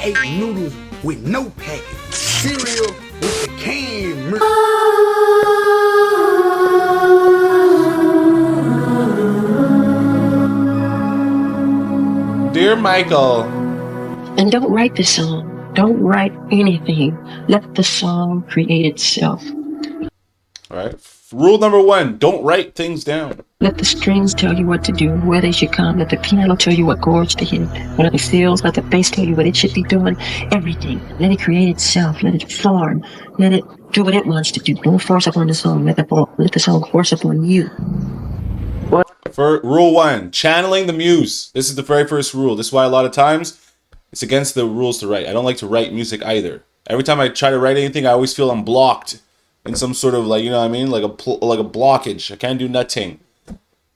ate noodles with no packet. Cereal with the canned milk. Dear Michael. And don't write the song. Don't write anything. Let the song create itself. All right. Rule number 1, don't write things down. Let the strings tell you what to do, where they should come. Let the piano tell you what chords to hit. Let the fills, let the bass tell you what it should be doing. Everything. Let it create itself. Let it form. Let it do what it wants to do. Don't force upon the song. Let the song force upon you. For rule 1, channeling the muse. This is the very first rule. This is why a lot of times it's against the rules to write. I don't like to write music either. Every time I try to write anything, I always feel I'm blocked in some sort of, like, you know what I mean? Like a blockage. I can't do nothing.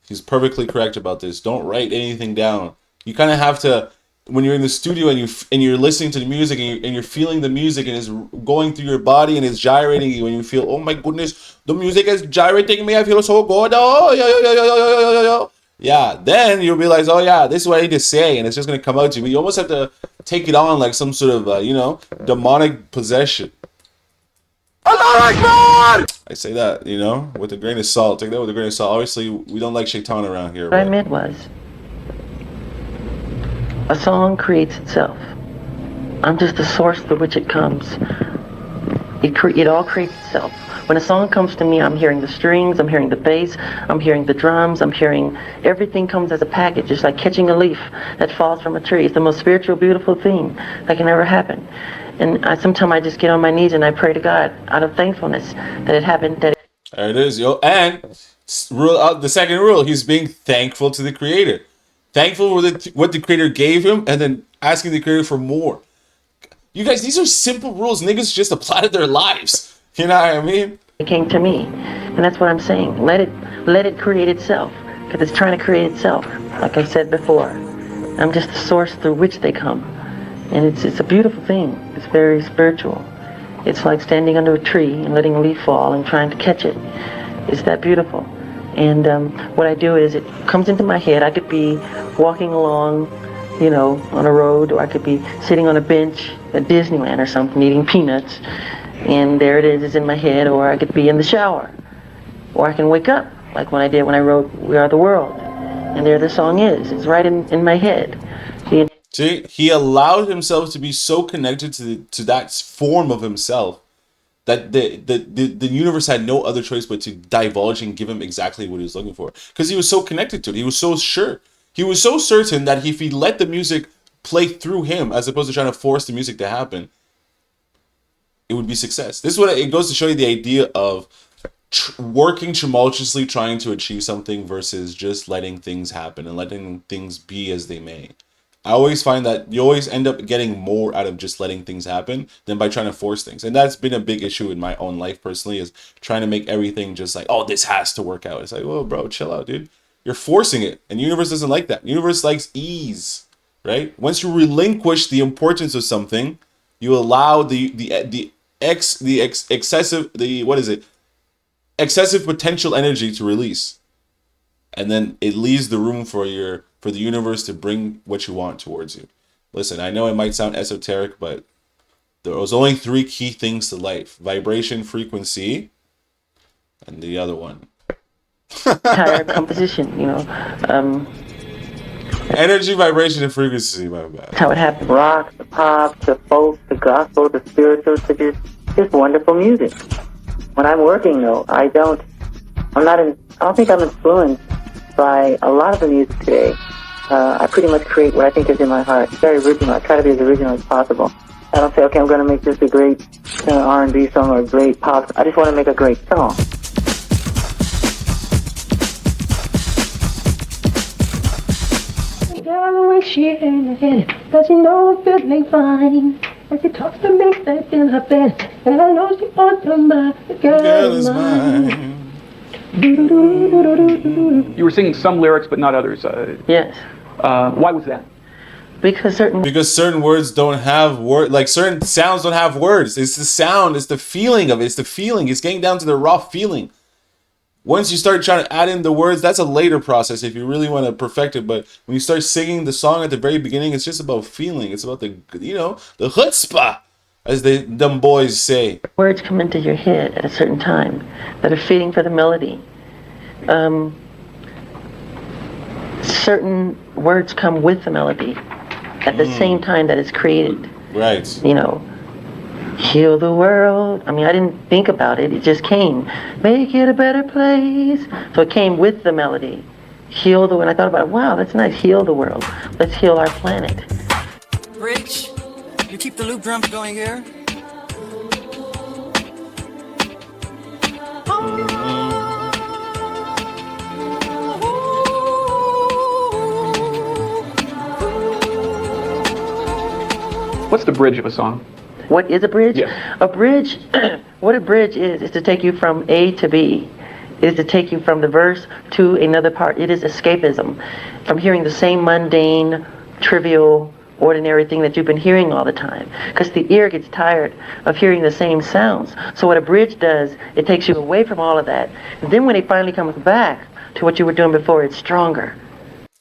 He's perfectly correct about this. Don't write anything down. You kind of have to, when you're in the studio and you're listening to the music and you're feeling the music and it's going through your body and it's gyrating you and you feel, oh my goodness, the music is gyrating me. I feel so good. Oh, yo. Yeah, then you'll realize, oh yeah, this is what I need to say, and it's just going to come out to you. But you almost have to take it on like some sort of, demonic possession. I say that, with a grain of salt. Take that with a grain of salt. Obviously, we don't like shaitan around here. What I meant was, a song creates itself. I'm just the source through which it comes. It all creates itself. When a song comes to me, I'm hearing the strings, I'm hearing the bass, I'm hearing the drums, I'm hearing everything comes as a package. It's like catching a leaf that falls from a tree. It's the most spiritual, beautiful thing that can ever happen. And sometimes I just get on my knees and I pray to God out of thankfulness that it happened. There it is, yo. And the second rule, he's being thankful to the Creator. Thankful for what the Creator gave him, and then asking the Creator for more. You guys, these are simple rules niggas just apply to their lives. You know what I mean? It came to me, and that's what I'm saying. Let it create itself, because it's trying to create itself. Like I said before, I'm just the source through which they come, and it's a beautiful thing. It's very spiritual. It's like standing under a tree and letting a leaf fall and trying to catch it. It's that beautiful. And what I do is it comes into my head. I could be walking along, on a road, or I could be sitting on a bench at Disneyland or something, eating peanuts. And there it is, it's in my head, or I could be in the shower. Or I can wake up, like when I wrote We Are the World. And there the song is. It's right in my head. See, he allowed himself to be so connected to that form of himself that the universe had no other choice but to divulge and give him exactly what he was looking for. Because he was so connected to it. He was so sure. He was so certain that if he let the music play through him, as opposed to trying to force the music to happen, it would be success. This is what it goes to show you, the idea of working tumultuously trying to achieve something versus just letting things happen and letting things be as they may. I always find that you always end up getting more out of just letting things happen than by trying to force things. And that's been a big issue in my own life personally, is trying to make everything just like, oh, this has to work out. It's like, whoa, bro, chill out, dude. You're forcing it. And the universe doesn't like that. The universe likes ease, right? Once you relinquish the importance of something, you allow excessive potential energy to release, and then it leaves the room for the universe to bring what you want towards you. Listen, I know it might sound esoteric, but there was only 3 key things to life: vibration, frequency, and the other one. Entire composition, Energy, vibration, and frequency, my bad. How it happened. Rock, the pop, the folk, the gospel, the spiritual, just wonderful music. When I'm working, though, I don't think I'm influenced by a lot of the music today. I pretty much create what I think is in my heart. It's very original. I try to be as original as possible. I don't say, okay, I'm going to make this a great R&B song or a great pop. I just want to make a great song. Cause you know I'm feeling fine. And she talks to me, that in her bed. And I know she wants to mind. The girl is mine. You were singing some lyrics, but not others. Yes. Why was that? Because certain words don't have words. Like certain sounds don't have words. It's the sound. It's the feeling of it. It's the feeling. It's getting down to the raw feeling. Once you start trying to add in the words, that's a later process if you really want to perfect it. But when you start singing the song at the very beginning, it's just about feeling. It's about the chutzpah, as them boys say. Words come into your head at a certain time that are fitting for the melody. Certain words come with the melody at the same time that it's created. Right. Heal the world. I mean, I didn't think about it. It just came. Make it a better place. So it came with the melody. Heal the world. I thought about it. Wow, that's nice. Heal the world. Let's heal our planet. Rich, you keep the loop drums going here? What's the bridge of a song? What is a bridge? Yeah. A bridge, what a bridge is to take you from A to B. It is to take you from the verse to another part. It is escapism from hearing the same mundane, trivial, ordinary thing that you've been hearing all the time. Because the ear gets tired of hearing the same sounds. So what a bridge does, it takes you away from all of that. And then when it finally comes back to what you were doing before, it's stronger.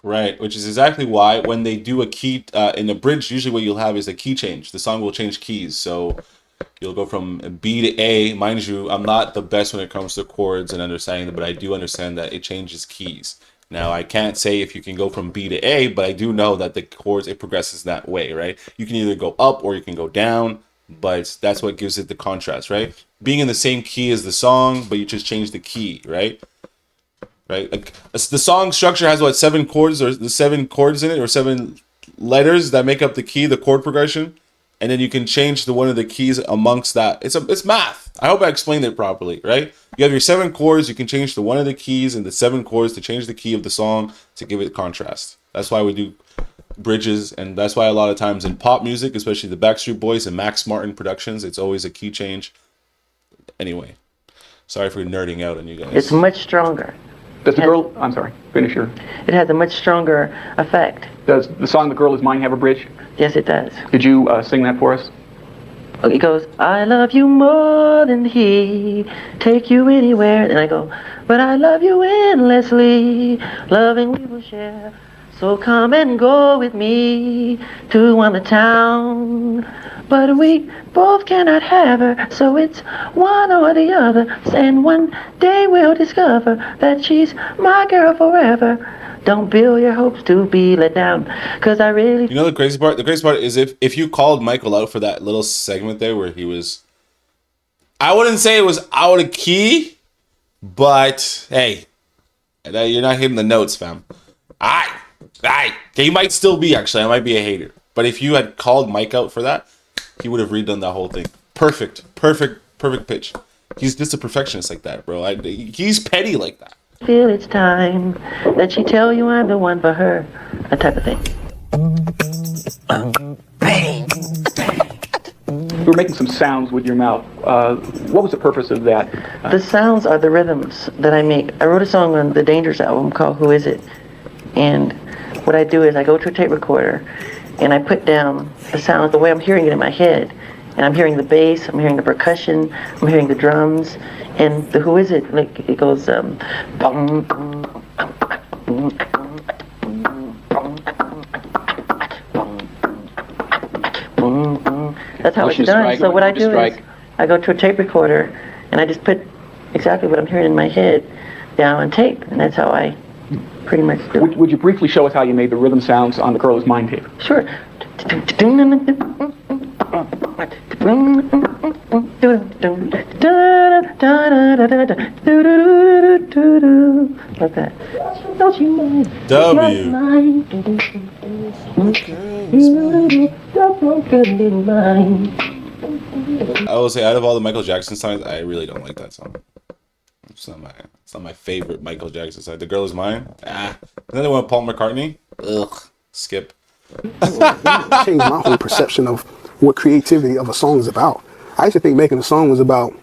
Right, which is exactly why when they do a key in a bridge, usually what you'll have is a key change. The song will change keys, so you'll go from B to A. Mind you, I'm not the best when it comes to chords and understanding them, but I do understand that it changes keys. Now, I can't say if you can go from B to A, but I do know that the chords, it progresses that way, right? You can either go up or you can go down, but that's what gives it the contrast, right? Being in the same key as the song, but you just change the key, right? Right, like the song structure has what, 7 chords, or the 7 chords in it, or 7 letters that make up the key, the chord progression, and then you can change one of the keys amongst that. It's math. I hope I explained it properly, right? You have your 7 chords, you can change the one of the keys and the 7 chords to change the key of the song to give it contrast. That's why we do bridges, and that's why a lot of times in pop music, especially the Backstreet Boys and Max Martin productions, it's always a key change. Anyway, sorry for nerding out on you guys. It's much stronger. Does the girl, I'm sorry, finish your. It has a much stronger effect. Does the song The Girl Is Mine have a bridge? Yes, it does. Could you sing that for us? It goes, I love you more than he, take you anywhere. And I go, but I love you endlessly, loving we will share. So come and go with me to one the town. But we both cannot have her, so it's one or the other. And one day we'll discover that she's my girl forever. Don't build your hopes to be let down, cause I really... You know the crazy part? The crazy part is if you called Michael out for that little segment there where he was... I wouldn't say it was out of key, but hey, you're not hitting the notes, fam. He might still be, actually. I might be a hater. But if you had called Mike out for that, he would have redone that whole thing. Perfect pitch. He's just a perfectionist like that, bro. He's petty like that. Feel it's time that she tell you I'm the one for her. That type of thing. You were making some sounds with your mouth. What was the purpose of that? The sounds are the rhythms that I make. I wrote a song on the Dangerous album called Who Is It? And what I do is I go to a tape recorder and I put down the sounds the way I'm hearing it in my head. And I'm hearing the bass, I'm hearing the percussion, I'm hearing the drums, and the Who Is It? Like it goes bum, bum, bum, bum, bum. That's how it's done. So what I do is I go to a tape recorder and I just put exactly what I'm hearing in my head down on tape, and that's how I pretty much do it. Would you briefly show us how you made the rhythm sounds on The Girl Is Mine tape? Sure. Like that. I will say, out of all the Michael Jackson songs, I really don't like that song. It's not my favorite Michael Jackson song. The Girl Is Mine. Another one with Paul McCartney. Ugh. Skip. Changed my whole perception of what creativity of a song is about. I used to think making a song was about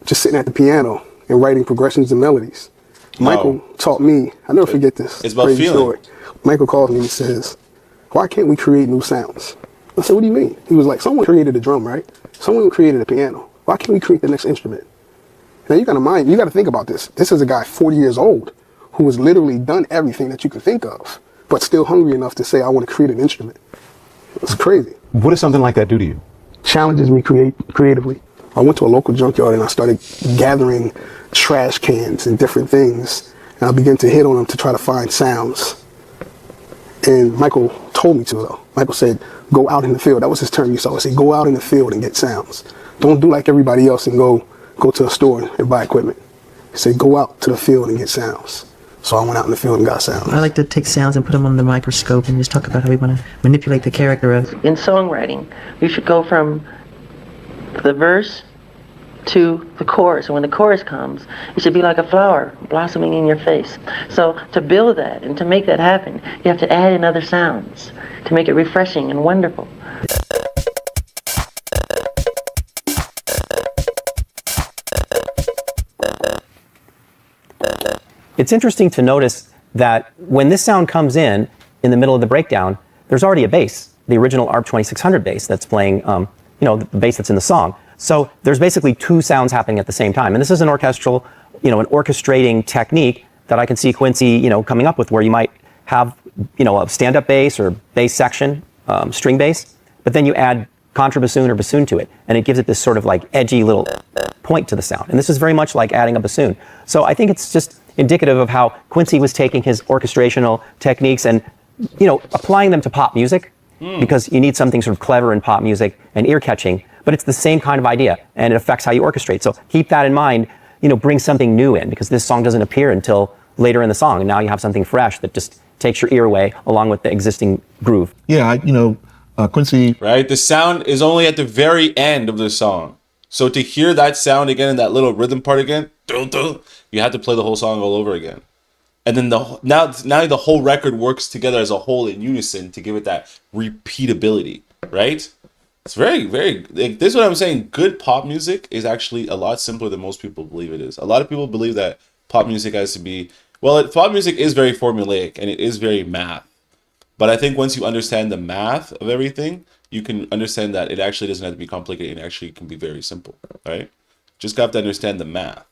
just sitting at the piano and writing progressions and melodies. Michael taught me, I never forget this. It's about crazy feeling. story. Michael calls me and says, why can't we create new sounds? I said, what do you mean? He was like, someone created a drum, right? Someone created a piano. Why can't we create the next instrument? Now you got to think about this. This is a guy 40 years old who has literally done everything that you can think of, but still hungry enough to say, I want to create an instrument. It's crazy. What does something like that do to you? Challenges me creatively. I went to a local junkyard and I started gathering trash cans and different things, and I began to hit on them to try to find sounds. And Michael told me to, though. Michael said, go out in the field. That was his term. He always say, go out in the field and get sounds. Don't do like everybody else and go to a store and buy equipment. He said, go out to the field and get sounds. So I went out in the field and got sounds. I like to take sounds and put them on the microscope and just talk about how we want to manipulate the character of. In songwriting, you should go from the verse to the chorus. And when the chorus comes, it should be like a flower blossoming in your face. So to build that and to make that happen, you have to add in other sounds to make it refreshing and wonderful. It's interesting to notice that when this sound comes in the middle of the breakdown, there's already a bass, the original ARP 2600 bass that's playing, the bass that's in the song. So there's basically two sounds happening at the same time. And this is an orchestral, an orchestrating technique that I can see Quincy, coming up with, where you might have, a stand-up bass or bass section, string bass, but then you add contrabassoon or bassoon to it, and it gives it this sort of like edgy little point to the sound. And this is very much like adding a bassoon. So I think it's just indicative of how Quincy was taking his orchestrational techniques and, applying them to pop music, because you need something sort of clever in pop music and ear-catching, but it's the same kind of idea, and it affects how you orchestrate. So keep that in mind, bring something new in, because this song doesn't appear until later in the song, and now you have something fresh that just takes your ear away along with the existing groove. Yeah, Quincy. Right? The sound is only at the very end of the song. So to hear that sound again and that little rhythm part again, you have to play the whole song all over again. And then now the whole record works together as a whole in unison to give it that repeatability, right? It's very, very, this is what I'm saying. Good pop music is actually a lot simpler than most people believe it is. A lot of people believe that pop music has to be, pop music is very formulaic and it is very math. But I think once you understand the math of everything, you can understand that it actually doesn't have to be complicated. It actually can be very simple, right? Just got to understand the math.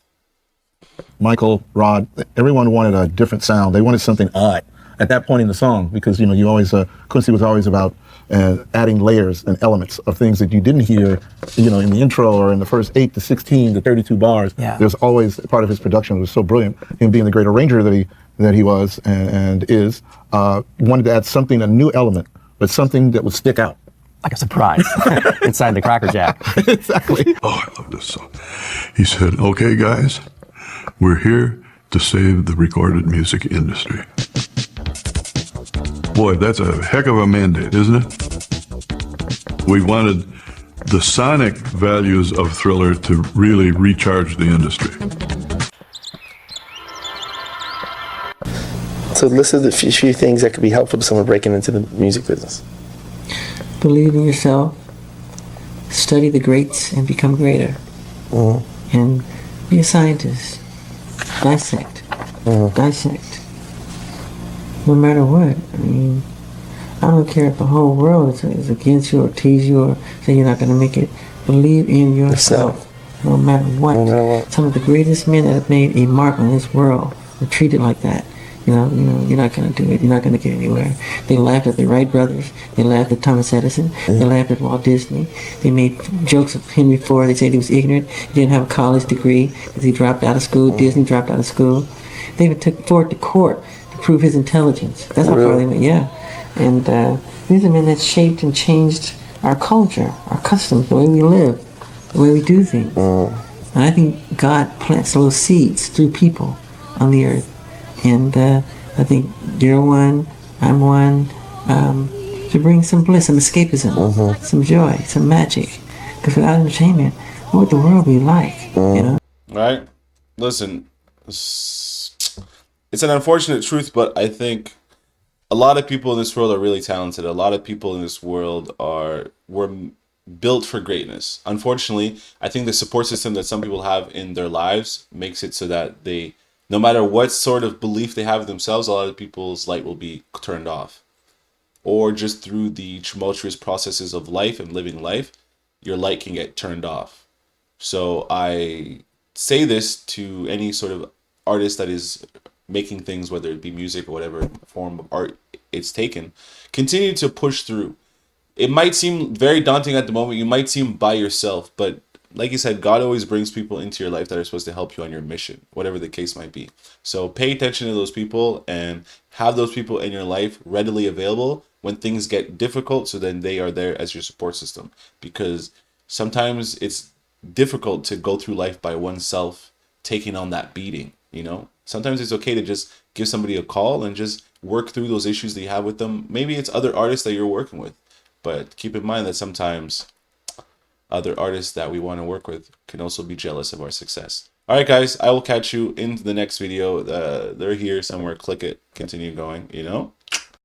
Michael, Rod, everyone wanted a different sound. They wanted something odd at that point in the song, because you always Quincy was always about adding layers and elements of things that you didn't hear, in the intro or in the first 8 to 16 to 32 bars. Yeah. There's always part of his production was so brilliant. Him being the great arranger that he was and is, wanted to add something, a new element, but something that would stick out. Like a surprise inside the Cracker Jack. Exactly. Oh, I love this song. He said, okay, guys, we're here to save the recorded music industry. Boy, that's a heck of a mandate, isn't it? We wanted the sonic values of Thriller to really recharge the industry. So listen to a few things that could be helpful to someone breaking into the music business. Believe in yourself, study the greats and become greater, and be a scientist. Dissect. No matter what. I mean, I don't care if the whole world is against you or tease you or say you're not going to make it. Believe in yourself, no matter what. Some of the greatest men that have made a mark on this world were treated like that. You're not going to do it. You're not going to get anywhere. They laughed at the Wright brothers. They laughed at Thomas Edison. They laughed at Walt Disney. They made jokes of Henry Ford. They said he was ignorant. He didn't have a college degree because he dropped out of school. Disney dropped out of school. They even took Ford to court to prove his intelligence. That's how far they went. Yeah. And these are men that shaped and changed our culture, our customs, the way we live, the way we do things. And I think God plants little seeds through people on the earth. And I think you're one, I'm one, to bring some bliss, some escapism, some joy, some magic. Because without entertainment, what would the world be like, Right? Listen, it's an unfortunate truth, but I think a lot of people in this world are really talented. A lot of people in this world were built for greatness. Unfortunately, I think the support system that some people have in their lives makes it so that they, no matter what sort of belief they have of themselves, a lot of people's light will be turned off. Or just through the tumultuous processes of life and living life, your light can get turned off. So I say this to any sort of artist that is making things, whether it be music or whatever form of art it's taken. Continue to push through. It might seem very daunting at the moment. You might seem by yourself, but like you said, God always brings people into your life that are supposed to help you on your mission, whatever the case might be. So pay attention to those people and have those people in your life readily available when things get difficult, so then they are there as your support system. Because sometimes it's difficult to go through life by oneself, taking on that beating, you know? Sometimes it's okay to just give somebody a call and just work through those issues that you have with them. Maybe it's other artists that you're working with, but keep in mind that sometimes other artists that we want to work with can also be jealous of our success. All right, guys, I will catch you in the next video. They're here somewhere. Click it. Continue going, you know?